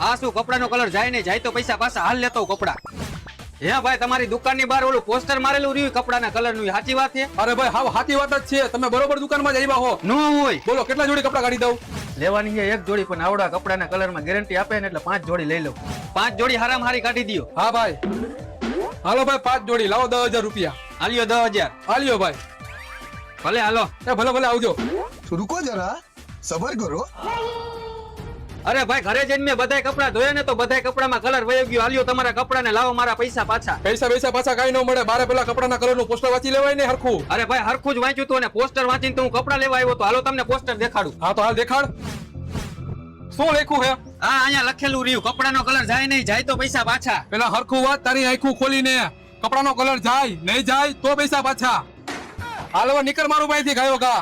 આ શું કપડાનો કલર જાય ને જાય તો પૈસા પાછા હાલ લેતો કપડા. હે ભાઈ તમારી દુકાનની બહાર ઓલું પોસ્ટર મારેલું રહ્યું કપડાના કલરનું, સાચી વાત છે? અરે ભાઈ હાવ સાચી વાત જ છે, તમે બરોબર દુકાનમાં જ આવ્યા હો. નો હોય. બોલો કેટલા જોડી કપડા કાઢી દઉં? લેવાની છે એક જોડી, પણ આવડા કપડાના કલરમાં ગેરંટી આપે ને એટલે 5 જોડી લઈ લો. 5 જોડી હારામ હારી કાઢી દયો. હા ભાઈ હાલો ભાઈ 5 જોડી લાવો 10,000 રૂપિયા. હાલ્યો 10,000. હાલ્યો ભાઈ. ભલે હાલો. એ ભલે ભલે આવજો. रुको जरा सबर करो. અરે ભાઈ ઘરે જઈને મેં બધાય કપડા ધોયા ને તો બધાય કપડામાં કલર વયો ગયો. હાલ્યો તમારા કપડાને લાવો મારા પૈસા પાછા. પૈસા પાછા કઈ ન મળે. બારે પેલા કપડાના કલરનું પોસ્ટર વાંચી લેવાય ને હરખું. અરે ભાઈ હરખું જ વાંચ્યું હતું અને પોસ્ટર વાંચીને તો હું કપડા લેવા આવ્યો તો. હાલો તમને પોસ્ટર દેખાડું. હા તો હાલ દેખાડ. શું લખ્યું હે? હા અહીંયા લખેલું રહ્યું કપડાનો કલર જાય નહીં જાય તો પૈસા પાછા. પેલા હરખું વાત તારી આંખું ખોલીને. કપડાનો કલર જાય નહીં જાય તો પૈસા પાછા. હાલ હવે નીકળ મારું ભાઈ થી ગાયો ગા.